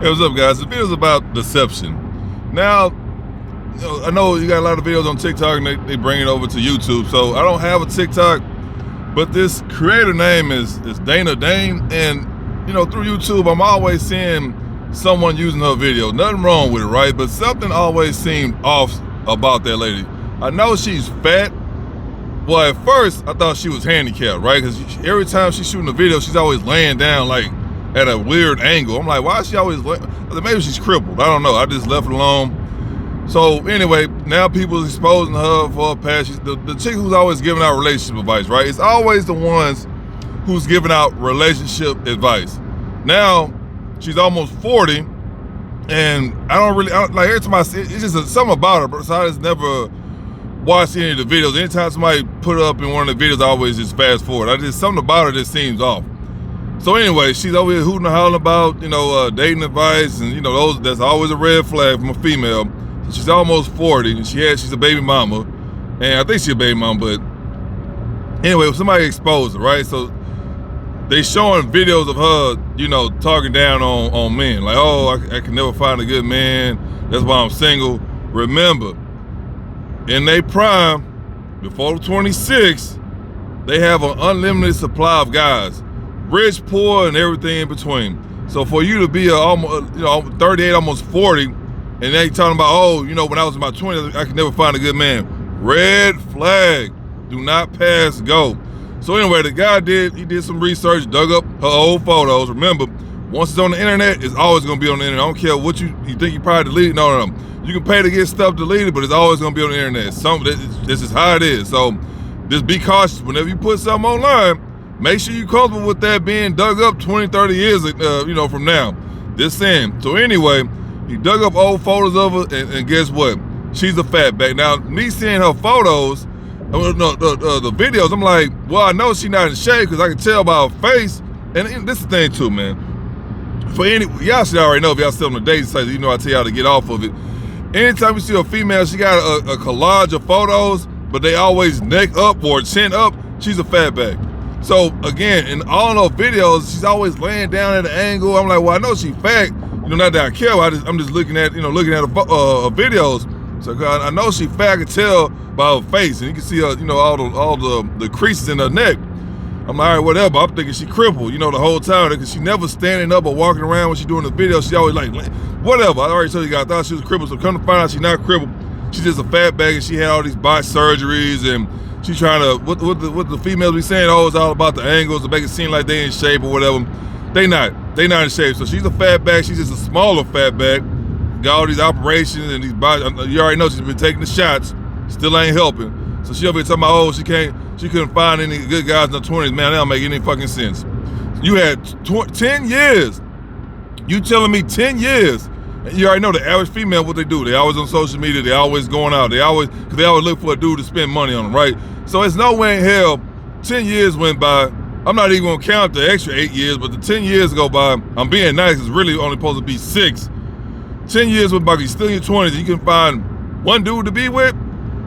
Hey, what's up, guys? The video's about deception. Now, I know you got a lot of videos on TikTok and they bring it over to YouTube. So I don't have a TikTok, but this creator name is Dane, and through YouTube I'm always seeing someone using her video. Nothing wrong with it, right? But something always seemed off about that lady. I know she's fat. Well, at first I thought she was handicapped, right? Because every time she's shooting a video, she's always laying down like at a weird angle. I'm like, why is she always maybe she's crippled. I don't know. I just left it alone. So anyway, now people exposing her for her past. The chick who's always giving out relationship advice, right? It's always the ones who's giving out relationship advice. Now she's almost 40, and like every time I see it, it's just something about her. So I just never watch any of the videos. Anytime somebody put up in one of the videos, I always just fast forward. Something about her that seems off. So anyway, she's over here hooting and hollering about, dating advice, and that's always a red flag from a female. So she's almost 40, and she's a baby mama, and I think she's a baby mama, but anyway, somebody exposed her, right? So they showing videos of her, talking down on men, like, oh, I can never find a good man, that's why I'm single. Remember, in their prime, before 26, they have an unlimited supply of guys. Rich, poor, and everything in between. So for you to be almost, 38, almost 40, and they talking about, when I was in my 20s, I could never find a good man. Red flag. Do not pass go. So anyway, the guy did some research, dug up her old photos. Remember, once it's on the internet, it's always gonna be on the internet. I don't care what you think you probably deleted. No. You can pay to get stuff deleted, but it's always gonna be on the internet. This is how it is. So just be cautious whenever you put something online. Make sure you're comfortable with that being dug up 20, 30 years, from now. Just saying. So anyway, he dug up old photos of her, and guess what? She's a fatback. Now, me seeing her photos, the videos, I'm like, well, I know she's not in shape because I can tell by her face. And this is the thing too, man. Y'all should already know if y'all still on the dating site, I tell y'all to get off of it. Anytime you see a female, she got a collage of photos, but they always neck up or chin up, she's a fatback. So again, in all those videos, she's always laying down at an angle. I'm like, well, I know she's fat. Not that I care. I'm just looking at her videos. So I know she's fat. I can tell by her face, and you can see her, all the creases in her neck. I'm like, all right, whatever. I'm thinking she crippled, the whole time, because she never standing up or walking around when she's doing the video. She always like, whatever. I already told you guys, I thought she was crippled. So come to find out she's not crippled. She's just a fat bag, and she had all these botched surgeries, and she's trying to, what the females be saying, it's all about the angles to make it seem like they in shape or whatever. They not in shape. So she's a fat bag. She's just a smaller fat bag. Got all these operations and these bodies. You already know she's been taking the shots. Still ain't helping. So she over here talking about, she couldn't find any good guys in her 20s. Man, that don't make any fucking sense. You had 10 years. You telling me 10 years. You already know the average female, what they do. They always on social media. They always going out. They always look for a dude to spend money on them, right? So it's no way in hell 10 years went by. I'm not even gonna count the extra 8 years, but the 10 years go by. I'm being nice. It's really only supposed to be 6. 10 years went by. You're still in your 20s. And you can find one dude to be with.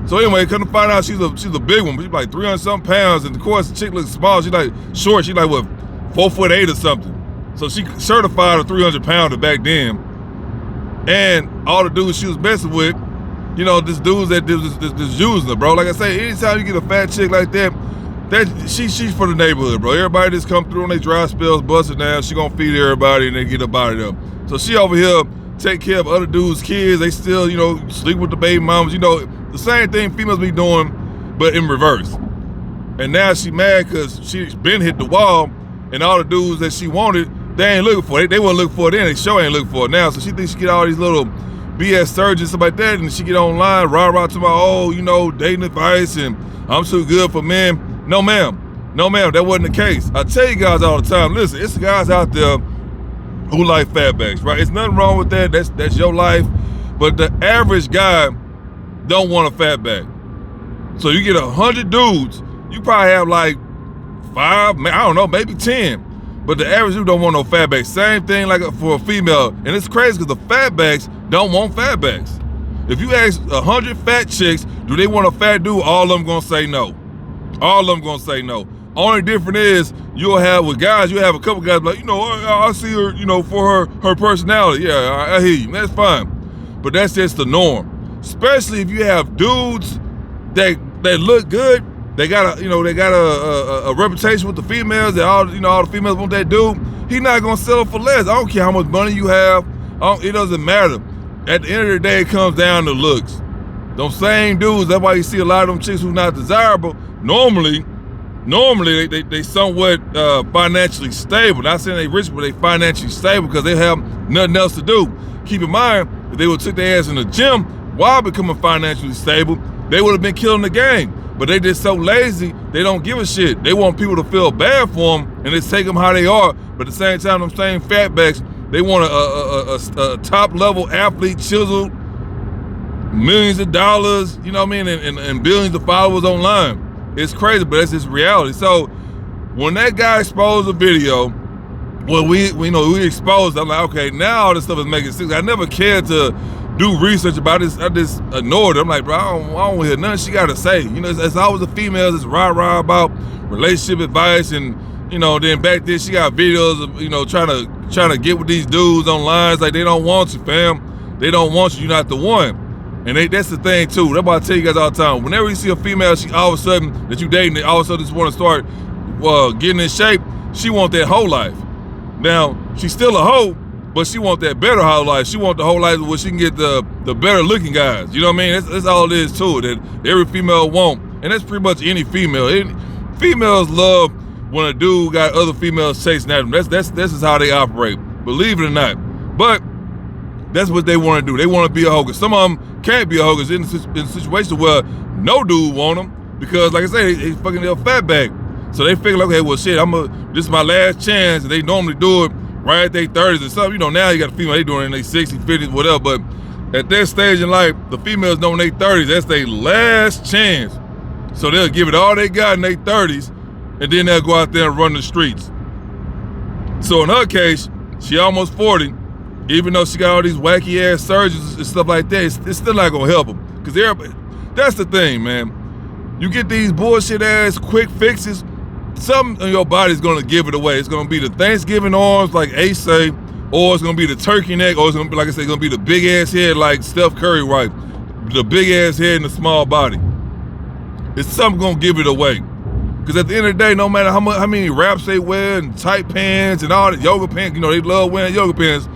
So anyway, couldn't find out she's a big one. She's like 300-something pounds, and of course the chick looks small. She's like short. She's like 4'8" or something. So she certified a 300-pounder back then. And all the dudes she was messing with, this dudes that just using her, bro. Like I say, anytime you get a fat chick like that she's for the neighborhood, bro. Everybody just come through on their dry spells, bust it down. She gonna feed everybody and they get up out of them. So she over here take care of other dudes' kids. They still, sleep with the baby mamas. The same thing females be doing, but in reverse. And now she mad because she's been hit the wall, and all the dudes that she wanted, they ain't looking for it. They wasn't looking for it then. They sure ain't looking for it now. So she thinks she get all these little BS surgeons, stuff like that, and she get online, rah to my, dating advice, and I'm too good for men. No, ma'am. No, ma'am. That wasn't the case. I tell you guys all the time, listen, it's the guys out there who like fatbacks, right? It's nothing wrong with that. That's your life. But the average guy don't want a fatback. So you get 100 dudes, you probably have like 5, I don't know, maybe 10. But the average dude don't want no fatbacks. Same thing like for a female. And it's crazy because the fatbacks don't want fatbacks. If you ask 100 fat chicks, do they want a fat dude? All of them gonna say no. All of them gonna say no. Only difference is you'll have with guys, you have a couple guys like, I see her, for her personality. Yeah, I hear you. That's fine. But that's just the norm. Especially if you have dudes that look good. They got a reputation with the females. That all the females want that dude. He not gonna settle for less. I don't care how much money you have. It doesn't matter. At the end of the day, it comes down to looks. Those same dudes. That's why you see a lot of them chicks who's not desirable. Normally they somewhat financially stable. Not saying they rich, but they financially stable because they have nothing else to do. Keep in mind, if they would took their ass in the gym while becoming financially stable, they would have been killing the game. But they just so lazy, they don't give a shit. They want people to feel bad for them and just take them how they are. But at the same time, them same fatbacks, they want a top level athlete, chiseled, millions of dollars, you know what I mean, and billions of followers online. It's crazy, but that's just reality. So when that guy exposed the video, well, we exposed, I'm like, okay, now all this stuff is making sense. I never cared to do research about this. I just ignored it. I'm like, bro, I don't want to hear nothing she got to say. It's always the females that's rah-rah about relationship advice. And, then back then she got videos of, trying to get with these dudes online. It's like, they don't want you, fam. They don't want you. You're not the one. And that's the thing, too. That's why I tell you guys all the time. Whenever you see a female, she all of a sudden, that you dating, they all of a sudden just want to start getting in shape, she want that whole life. Now, she's still a hoe, but she want that better whole life. She want the whole life where she can get the better looking guys. You know what I mean? That's all it is to it, that every female want. And that's pretty much any female. Females love when a dude got other females chasing at them. This is how they operate, believe it or not. But that's what they want to do. They want to be a hoe. Some of them can't be a hoe in a situation where no dude want them because, like I say, they fucking a fat bag. So they figure, like, okay, well, shit, this is my last chance. And they normally do it right at their 30s and stuff. Now you got a female, they doing it in their 60s, 50s, whatever. But at that stage in life, the females know in their 30s, that's their last chance. So they'll give it all they got in their 30s, and then they'll go out there and run the streets. So in her case, she almost 40. Even though she got all these wacky ass surgeries and stuff like that, it's still not gonna help them. Cause that's the thing, man. You get these bullshit ass quick fixes, something in your body's gonna give it away. It's gonna be the Thanksgiving arms like Ace say, or it's gonna be the turkey neck, or it's gonna be, like I said, gonna be the big ass head like Steph Curry, right? The big ass head and the small body. It's something gonna give it away. Cause at the end of the day, no matter how many wraps they wear and tight pants and all the yoga pants, they love wearing yoga pants.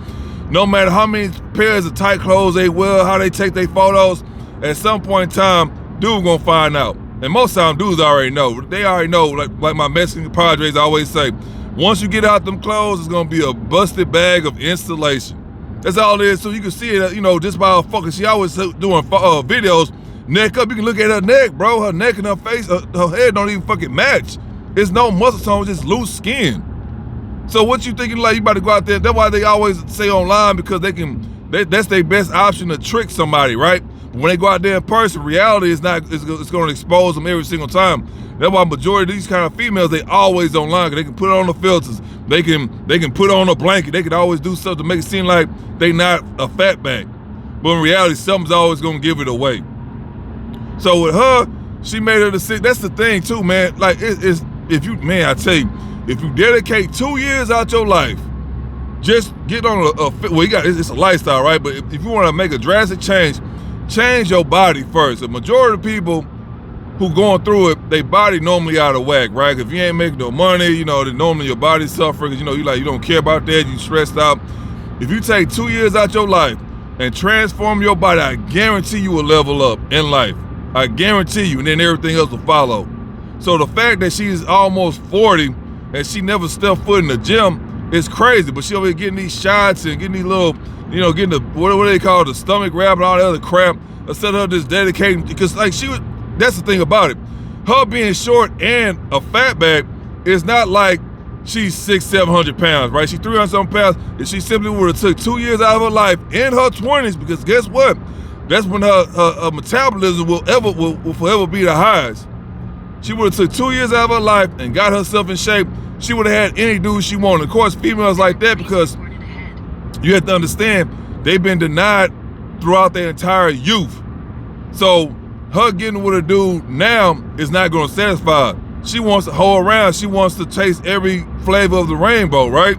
No matter how many pairs of tight clothes they wear, how they take their photos, at some point in time, dude gonna find out. And most of the time, dudes already know. They already know, like my Mexican Padres always say, once you get out them clothes, it's gonna be a busted bag of installation. That's all it is. So you can see it, just by her fucking, she always doing videos, neck up. You can look at her neck, bro. Her neck and her face, her head don't even fucking match. It's no muscle tone, it's just loose skin. So what you thinking like you about to go out there? That's why they always say online, because that's their best option to trick somebody, right? When they go out there in person, reality is not, it's going to expose them every single time. That's why majority of these kind of females, they always online, because they can put on the filters, they can put on a blanket, they can always do stuff to make it seem like they not a fat bag. But in reality, something's always going to give it away. So with her, she made her decision. That's the thing too, man. Like I tell you, if you dedicate 2 years out your life, just get on it's a lifestyle, right? But if you want to make a drastic change your body first. The majority of people who going through it, their body normally out of whack, right? If you ain't making no money, then normally your body's suffering, because you don't care about that, you stressed out. If you take 2 years out your life and transform your body, I guarantee you will level up in life. I guarantee you, and then everything else will follow. So the fact that she's almost 40 and she never stepped foot in the gym is crazy, but she over here getting these shots and getting these little, getting the, what do they call it, the stomach wrap and all that other crap, instead of her just dedicating, because that's the thing about it. Her being short and a fat bag is not like she's 600-700 pounds, right? She's 300-something pounds. If she simply would have took 2 years out of her life in her 20s, because guess what? That's when her metabolism will forever be the highest. She would have took 2 years out of her life and got herself in shape. She would have had any dude she wanted. Of course, females like that, because you have to understand, they've been denied throughout their entire youth. So her getting with a dude now is not going to satisfy her. She wants to hold around. She wants to taste every flavor of the rainbow, right?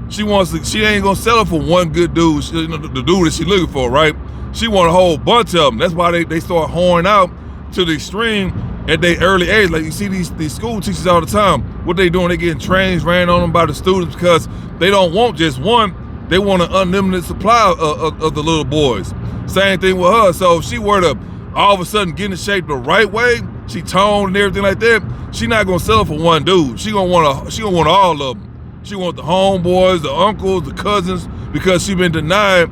She ain't gonna settle for one good dude, the dude that she looking for, right? She want a whole bunch of them. That's why they start whoring out to the extreme at their early age. Like you see these school teachers all the time. What they doing? They getting trains ran on them by the students because they don't want just one. They want an unlimited supply of the little boys. Same thing with her. So if she were to all of a sudden get in shape the right way, she toned and everything like that, she not gonna settle for one dude. She gonna want all of them. She want the homeboys, the uncles, the cousins, because she been denied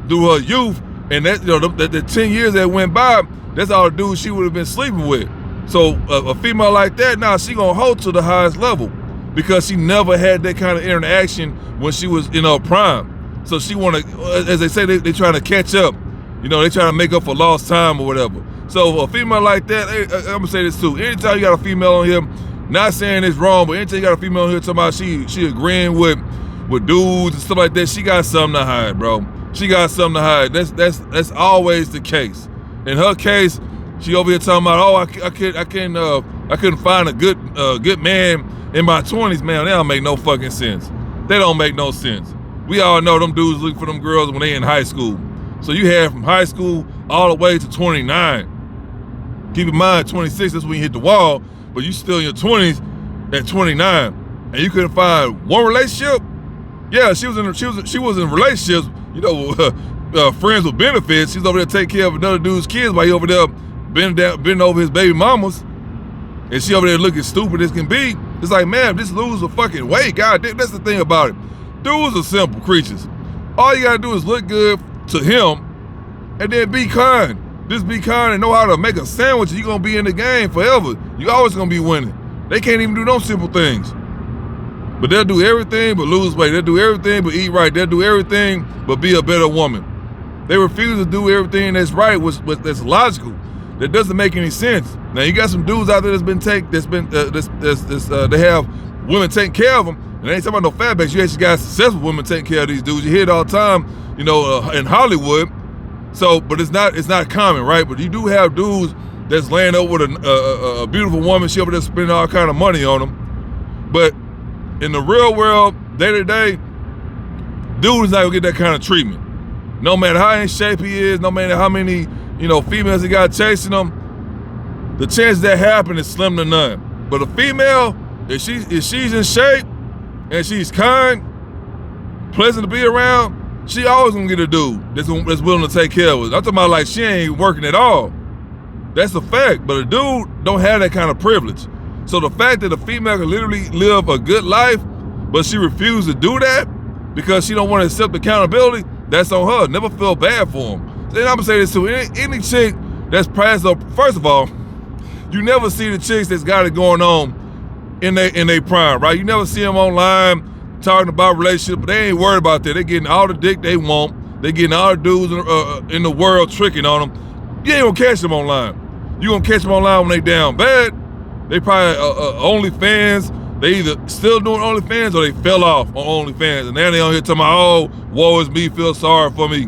through her youth. And that, the 10 years that went by, that's all the dudes she would have been sleeping with. So a female like that, now she gonna hold to the highest level because she never had that kind of interaction when she was in her prime. So she wanna, as they say, they trying to catch up. They trying to make up for lost time or whatever. So a female like that, I'm gonna say this too. Anytime you got a female on here, not saying it's wrong, but anytime you got a female on here talking about she agreeing with dudes and stuff like that, she got something to hide, bro. She got something to hide. That's always the case. In her case, she over here talking about, oh, I couldn't find a good man in my 20s, man. They don't make no fucking sense. They don't make no sense. We all know them dudes looking for them girls when they in high school. So you had from high school all the way to 29. Keep in mind, 26, that's when you hit the wall, but you still in your 20s at 29, and you couldn't find one relationship. Yeah, she was in relationships, friends with benefits. She's over there taking care of another dude's kids while he over there bending over his baby mamas, and she over there looking stupid as can be. It's like, man, just lose a fucking weight. God damn, that's the thing about it. Dudes are simple creatures. All you gotta do is look good to him, and then be kind. Just be kind and know how to make a sandwich, and you're gonna be in the game forever. You always gonna be winning. They can't even do no simple things. But they'll do everything but lose weight. They'll do everything but eat right. They'll do everything but be a better woman. They refuse to do everything that's right, that's logical. That doesn't make any sense. Now you got some dudes out there they have women taking care of them, and they ain't talking about no fatbacks. You actually got successful women taking care of these dudes. You hear it all the time, in Hollywood. So, but it's not common, right? But you do have dudes that's laying up with a beautiful woman. She over there spending all kind of money on them. But in the real world, day to day, dude is not gonna get that kind of treatment. No matter how in shape he is, no matter how many females he got chasing him, the chance that happen is slim to none. But a female, if she's in shape and she's kind, pleasant to be around, she always gonna get a dude that's willing to take care of her. I'm talking about like she ain't working at all. That's a fact. But a dude don't have that kind of privilege. So the fact that a female can literally live a good life, but she refused to do that because she don't want to accept accountability, that's on her. Never feel bad for him. Then I'm gonna say this too. Any chick that's passed up, first of all, you never see the chicks that's got it going on in their prime, right? You never see them online talking about relationships, but they ain't worried about that. They getting all the dick they want. They getting all the dudes in the world tricking on them. You ain't gonna catch them online. You gonna catch them online when they down bad. They probably OnlyFans. They either still doing OnlyFans or they fell off on OnlyFans, and now they on here talking about, oh, woe is me, feel sorry for me.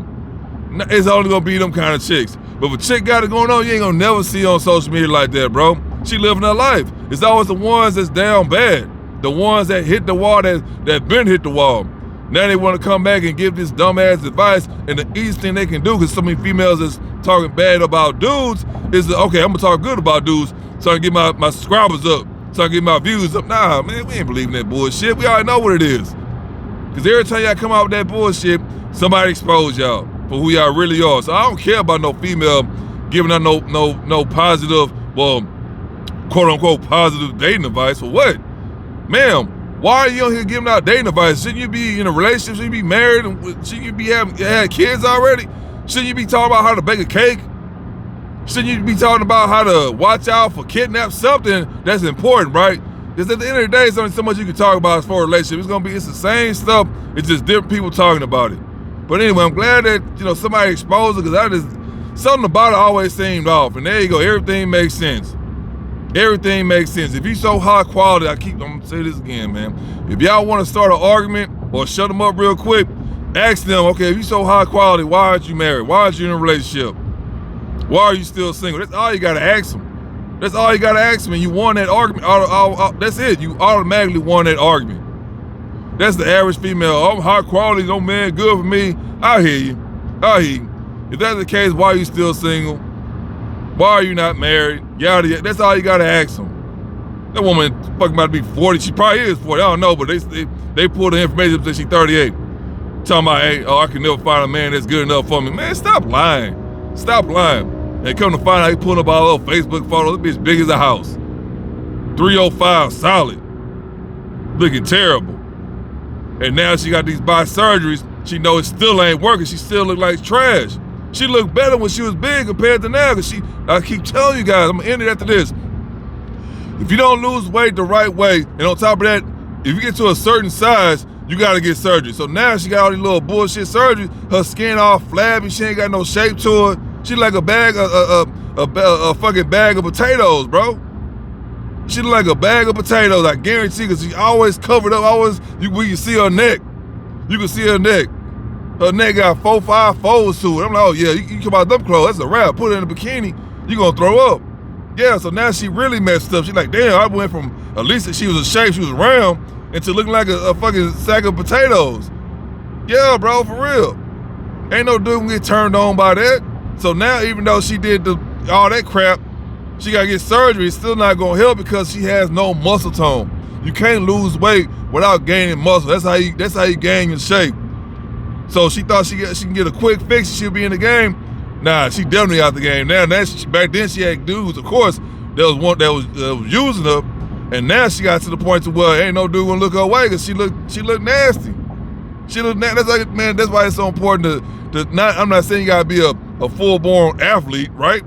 It's only gonna be them kind of chicks. But if a chick got it going on, you ain't gonna never see on social media like that, bro. She living her life. It's always the ones that's down bad. The ones that hit the wall, that been hit the wall. Now they want to come back and give this dumbass advice, and the easiest thing they can do, because so many females is talking bad about dudes, is okay, I'm gonna talk good about dudes so I can get my subscribers up, so I can get my views up. Nah, man, we ain't believing that bullshit. We already know what it is. Because every time y'all come out with that bullshit, somebody expose y'all for who y'all really are. So I don't care about no female giving out no positive, well, quote unquote positive dating advice. For what? Ma'am, why are you on here giving out dating advice? Shouldn't you be in a relationship? Shouldn't you be married? Shouldn't you be had kids already? Shouldn't you be talking about how to bake a cake? Shouldn't you be talking about how to watch out for kidnap? Something that's important, right? Because at the end of the day, it's only so much you can talk about as far as a relationship. It's the same stuff. It's just different people talking about it. But anyway, I'm glad that somebody exposed it, because something about it always seemed off. And there you go. Everything makes sense. Everything makes sense. If you so high quality, I'm gonna say this again, man. If y'all want to start an argument or shut them up real quick, ask them, okay, if you so high quality, why aren't you married? Why aren't you in a relationship? Why are you still single? That's all you gotta ask them. That's all you gotta ask me. You won that argument. That's it. You automatically won that argument. That's the average female. Oh, high quality, no man, good for me. I hear you. I hear you. If that's the case, why are you still single? Why are you not married? Yada yada. That's all you gotta ask them. That woman fucking about to be 40. She probably is 40. I don't know, but they pulled the information up that she's 38. Talking about, hey, I can never find a man that's good enough for me. Man, stop lying. Stop lying. And come to find out, he pulling up all those Facebook photos. This bitch big as a house. 305 solid. Looking terrible. And now she got these botched surgeries. She knows it still ain't working. She still look like trash. She looked better when she was big compared to now. Cause I keep telling you guys, I'm gonna end it after this. If you don't lose weight the right way, and on top of that, if you get to a certain size, you gotta get surgery. So now she got all these little bullshit surgeries. Her skin all flabby. She ain't got no shape to her. She like a fucking bag of potatoes, bro. She look like a bag of potatoes, I guarantee, because she always covered up, we can see her neck. You can see her neck. Her neck got 4, 5 folds to it. I'm like, oh yeah, you come out them clothes, that's a wrap. Put her in a bikini, you gonna throw up. Yeah, so now she really messed up. She like, damn, I went from, at least she was a shape, she was round, into looking like a fucking sack of potatoes. Yeah, bro, for real. Ain't no dude gonna get turned on by that. So now, even though she did all that crap, she gotta get surgery. It's still not gonna help because she has no muscle tone. You can't lose weight without gaining muscle. That's how you gain your shape. So she thought she can get a quick fix. She'll be in the game. Nah, she definitely out the game now. Back then she had dudes, of course, there was one that was using her, and now she got to the point to where ain't no dude gonna look her way because she looked nasty. She looked nasty. That's like, man. That's why it's so important to not. I'm not saying you gotta be a full-born athlete, right?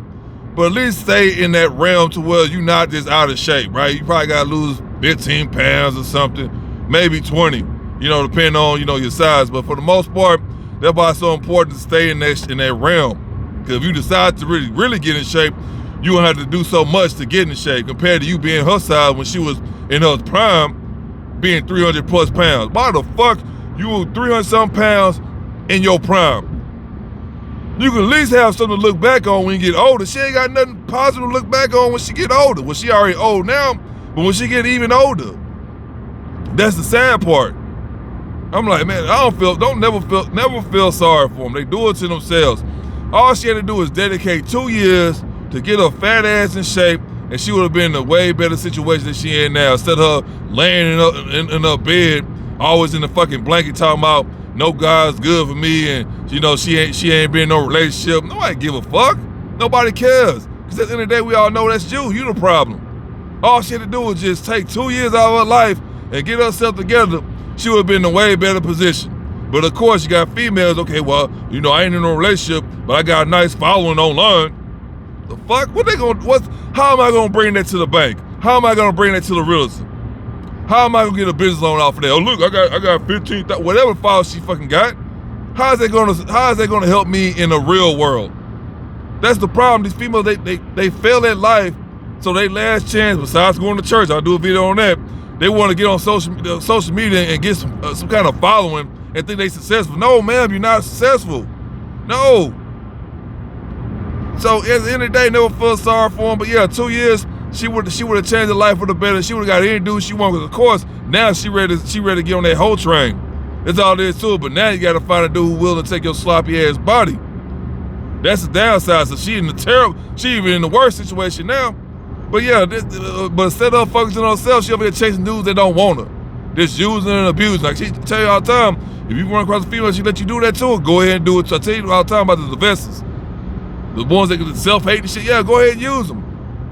But at least stay in that realm to where you're not just out of shape, right? You probably gotta lose 15 pounds or something, maybe 20, depending on, your size. But for the most part, that's why it's so important to stay in that realm. Because if you decide to really get in shape, you gonna have to do so much to get in shape compared to you being her size when she was in her prime, being 300 plus pounds. Why the fuck you were 300 some pounds in your prime? You can at least have something to look back on when you get older. She ain't got nothing positive to look back on when she get older. Well, she already old now, but when she get even older, that's the sad part. I'm like, man, never feel sorry for them. They do it to themselves. All she had to do was dedicate 2 years to get her fat ass in shape, and she would have been in a way better situation than she in now. Instead of her laying in her bed, always in the fucking blanket talking about no God's good for me, and she ain't been in no relationship. Nobody give a fuck. Nobody cares. Because at the end of the day, we all know that's you. You the problem. All she had to do was just take 2 years out of her life and get herself together. She would have been in a way better position. But of course, you got females, okay, well, I ain't in no relationship, but I got a nice following online. The fuck? How am I gonna bring that to the bank? How am I gonna bring that to the realtor? How am I gonna get a business loan off of that? Oh look, I got 15,000, whatever files she fucking got. How is that gonna help me in the real world? That's the problem. These females, they fail at life, so they last chance, besides going to church, I'll do a video on that, they want to get on social media and get some kind of following and think they successful. No, ma'am, you're not successful. No. So at the end of the day, never feel sorry for them. But yeah, 2 years, she would have changed her life for the better. She would have got any dude she wanted. Because of course, now she ready to get on that whole train. That's all there is to it. But now you got to find a dude who willing to take your sloppy ass body. That's the downside. So she even in the worst situation now. But yeah, but instead of focusing on herself, she over here chasing dudes that don't want her. Just using and abusing. Like she tell you all the time, if you run across a female, she let you do that too, go ahead and do it. So I tell you all the time about the divestors. The ones that can self-hate and shit, yeah, go ahead and use them.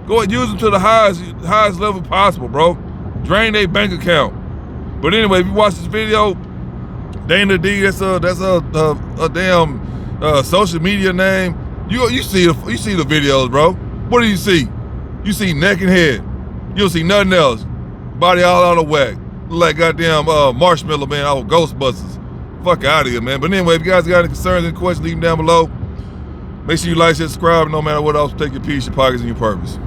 Go ahead and use them to the highest level possible, bro. Drain their bank account. But anyway, if you watch this video, Dane, that's a damn social media name. You see the videos, bro. What do you see? You see neck and head. You don't see nothing else. Body all out of whack. Look like goddamn Marshmallow Man out of Ghostbusters. Fuck out of here, man. But anyway, if you guys got any concerns, any questions, leave them down below. Make sure you like, share, subscribe. No matter what else, take your peace, your pockets, and your purpose.